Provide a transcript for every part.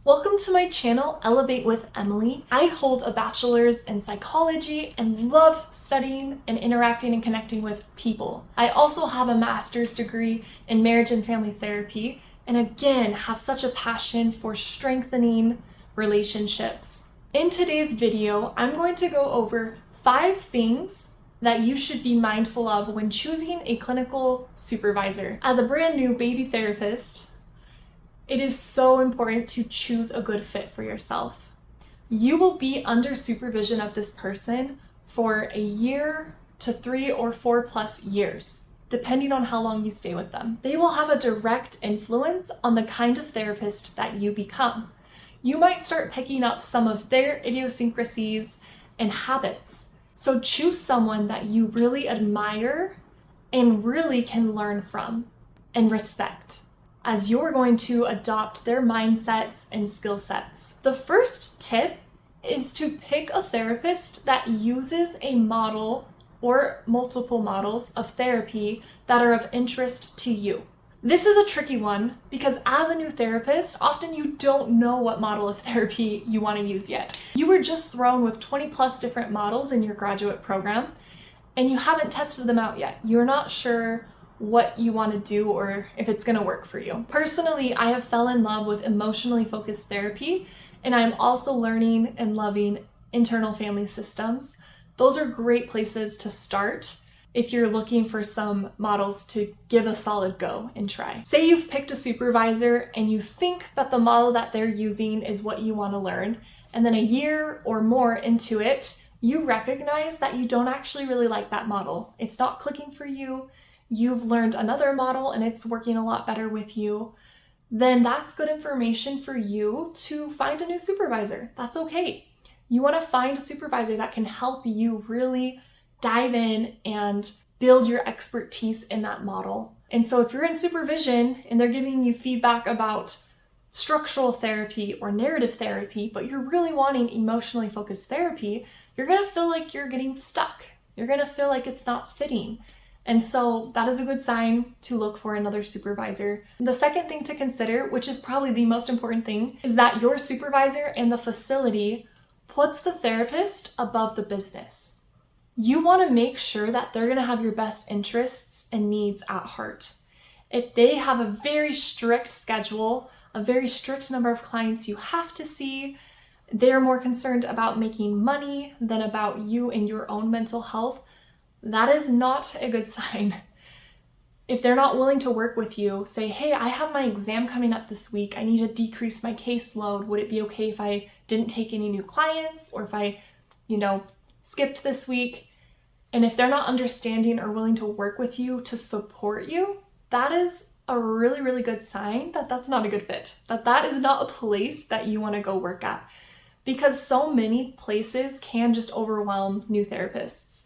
Welcome to my channel, Elevate with Emily. I hold a bachelor's in psychology and love studying and interacting and connecting with people. I also have a master's degree in marriage and family therapy, and again, have such a passion for strengthening relationships. In today's video, I'm going to go over 5 things that you should be mindful of when choosing a clinical supervisor. As a brand new baby therapist, it is so important to choose a good fit for yourself. You will be under supervision of this person for a year to 3 or 4+ years, depending on how long you stay with them. They will have a direct influence on the kind of therapist that you become. You might start picking up some of their idiosyncrasies and habits. So choose someone that you really admire and really can learn from and respect, as you're going to adopt their mindsets and skill sets. The first tip is to pick a therapist that uses a model or multiple models of therapy that are of interest to you. This is a tricky one because as a new therapist, often you don't know what model of therapy you want to use yet. You were just thrown with 20+ different models in your graduate program and you haven't tested them out yet. You're not sure what you want to do or if it's going to work for you. Personally, I have fell in love with emotionally focused therapy, and I'm also learning and loving internal family systems. Those are great places to start if you're looking for some models to give a solid go and try. Say you've picked a supervisor and you think that the model that they're using is what you want to learn, and then a year or more into it, you recognize that you don't actually really like that model. It's not clicking for you. You've learned another model and it's working a lot better with you, then that's good information for you to find a new supervisor. That's okay. You want to find a supervisor that can help you really dive in and build your expertise in that model. And so if you're in supervision and they're giving you feedback about structural therapy or narrative therapy, but you're really wanting emotionally focused therapy, you're going to feel like you're getting stuck. You're going to feel like it's not fitting. And so that is a good sign to look for another supervisor. The second thing to consider, which is probably the most important thing, is that your supervisor and the facility puts the therapist above the business. You want to make sure that they're going to have your best interests and needs at heart. If they have a very strict schedule, a very strict number of clients you have to see, they're more concerned about making money than about you and your own mental health, that is not a good sign. If they're not willing to work with you, say, hey, I have my exam coming up this week. I need to decrease my caseload. Would it be okay if I didn't take any new clients or if I, skipped this week? And if they're not understanding or willing to work with you to support you, that is a really, really good sign that that's not a good fit, that is not a place that you want to go work at, because so many places can just overwhelm new therapists.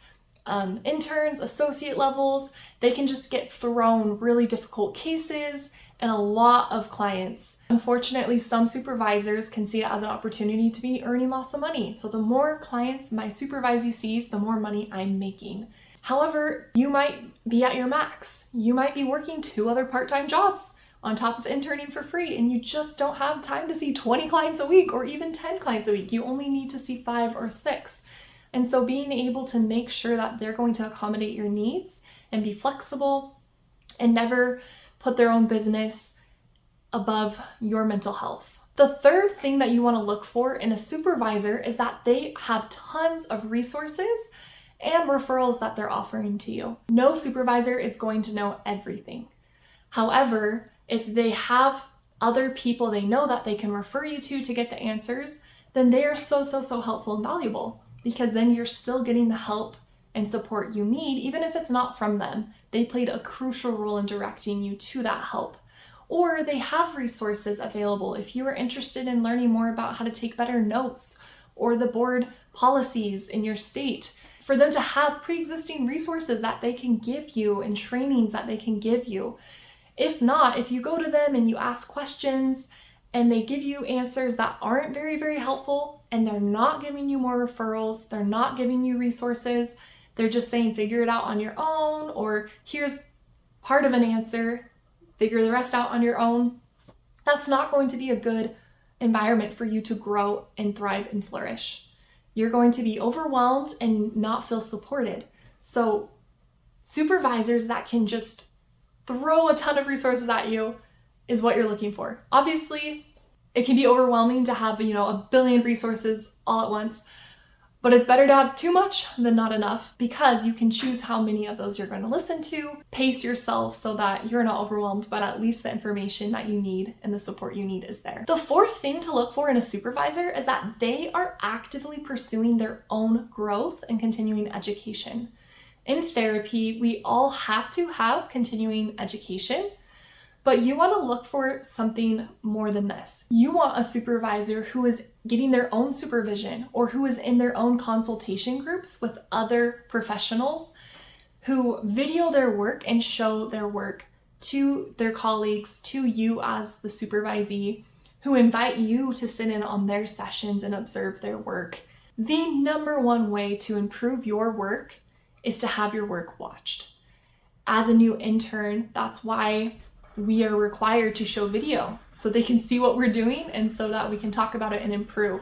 Interns, associate levels, they can just get thrown really difficult cases and a lot of clients. Unfortunately, some supervisors can see it as an opportunity to be earning lots of money. So the more clients my supervisee sees, the more money I'm making. However, you might be at your max. You might be working 2 other part-time jobs on top of interning for free, and you just don't have time to see 20 clients a week or even 10 clients a week. You only need to see 5 or 6. And so being able to make sure that they're going to accommodate your needs and be flexible and never put their own business above your mental health. The third thing that you want to look for in a supervisor is that they have tons of resources and referrals that they're offering to you. No supervisor is going to know everything. However, if they have other people they know that they can refer you to get the answers, then they are so helpful and valuable. Because then you're still getting the help and support you need, even if it's not from them. They played a crucial role in directing you to that help. Or they have resources available if you are interested in learning more about how to take better notes or the board policies in your state, for them to have pre-existing resources that they can give you and trainings that they can give you. If not, if you go to them and you ask questions and they give you answers that aren't very helpful, and they're not giving you more referrals, they're not giving you resources, they're just saying figure it out on your own, or here's part of an answer, figure the rest out on your own, that's not going to be a good environment for you to grow and thrive and flourish. You're going to be overwhelmed and not feel supported. So supervisors that can just throw a ton of resources at you is what you're looking for. Obviously, it can be overwhelming to have, a billion resources all at once, but it's better to have too much than not enough, because you can choose how many of those you're going to listen to, pace yourself so that you're not overwhelmed, but at least the information that you need and the support you need is there. The fourth thing to look for in a supervisor is that they are actively pursuing their own growth and continuing education. In therapy, we all have to have continuing education, but you want to look for something more than this. You want a supervisor who is getting their own supervision, or who is in their own consultation groups with other professionals who video their work and show their work to their colleagues, to you as the supervisee, who invite you to sit in on their sessions and observe their work. The number one way to improve your work is to have your work watched. As a new intern, that's why we are required to show video so they can see what we're doing and so that we can talk about it and improve.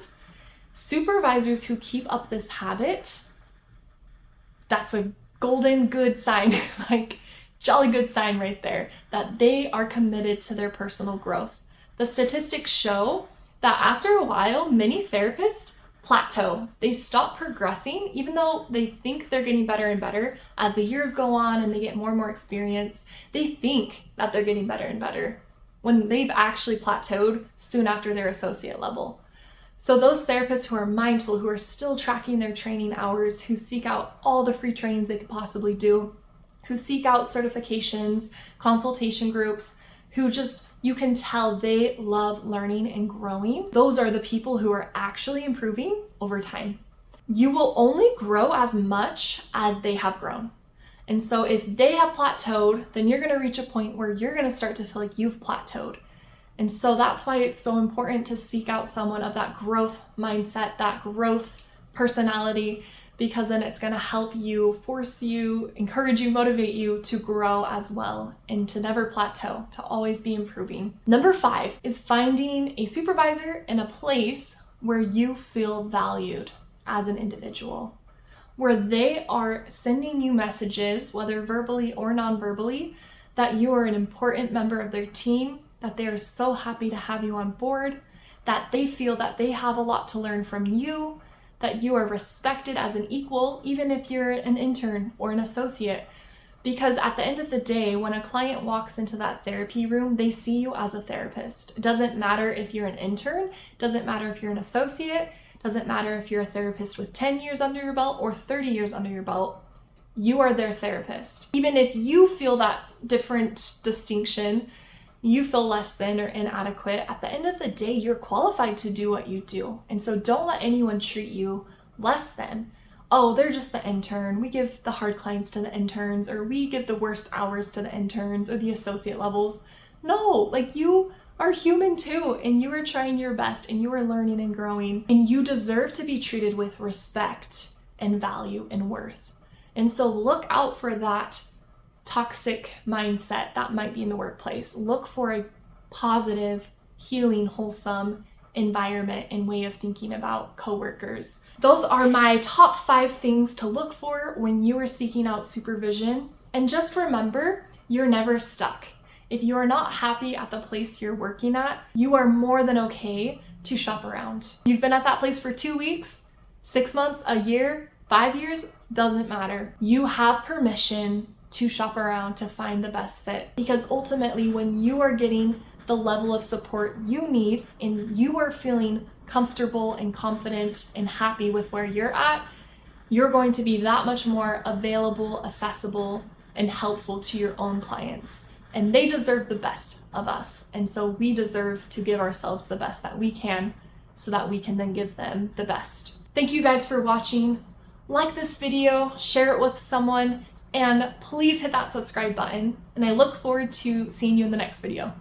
Supervisors who keep up this habit, that's a golden good sign, like jolly good sign right there, that they are committed to their personal growth. The statistics show that after a while, many therapists plateau. They stop progressing, even though they think they're getting better and better. As the years go on and they get more and more experience, they think that they're getting better and better when they've actually plateaued soon after their associate level. So those therapists who are mindful, who are still tracking their training hours, who seek out all the free trainings they could possibly do, who seek out certifications, consultation groups, who just, you can tell they love learning and growing. Those are the people who are actually improving over time. You will only grow as much as they have grown. And so if they have plateaued, then you're going to reach a point where you're going to start to feel like you've plateaued. And so that's why it's so important to seek out someone of that growth mindset, that growth personality, because then it's going to help you, force you, encourage you, motivate you to grow as well and to never plateau, to always be improving. Number 5 is finding a supervisor in a place where you feel valued as an individual, where they are sending you messages, whether verbally or non-verbally, that you are an important member of their team, that they are so happy to have you on board, that they feel that they have a lot to learn from you, that you are respected as an equal, even if you're an intern or an associate. Because at the end of the day, when a client walks into that therapy room, they see you as a therapist. It doesn't matter if you're an intern, doesn't matter if you're an associate, doesn't matter if you're a therapist with 10 years under your belt or 30 years under your belt, you are their therapist. Even if you feel that different distinction, you feel less than or inadequate, at the end of the day, you're qualified to do what you do. And so don't let anyone treat you less than. Oh, they're just the intern. We give the hard clients to the interns, or we give the worst hours to the interns or the associate levels. No, like you are human too, and you are trying your best and you are learning and growing, and you deserve to be treated with respect and value and worth. And so look out for that toxic mindset that might be in the workplace. Look for a positive, healing, wholesome environment and way of thinking about coworkers. Those are my top 5 things to look for when you are seeking out supervision. And just remember, you're never stuck. If you are not happy at the place you're working at, you are more than okay to shop around. You've been at that place for 2 weeks, 6 months, a year, 5 years, doesn't matter. You have permission to shop around to find the best fit, because ultimately when you are getting the level of support you need and you are feeling comfortable and confident and happy with where you're at, you're going to be that much more available, accessible, and helpful to your own clients. And they deserve the best of us. And so we deserve to give ourselves the best that we can so that we can then give them the best. Thank you guys for watching. Like this video, share it with someone, and please hit that subscribe button. And I look forward to seeing you in the next video.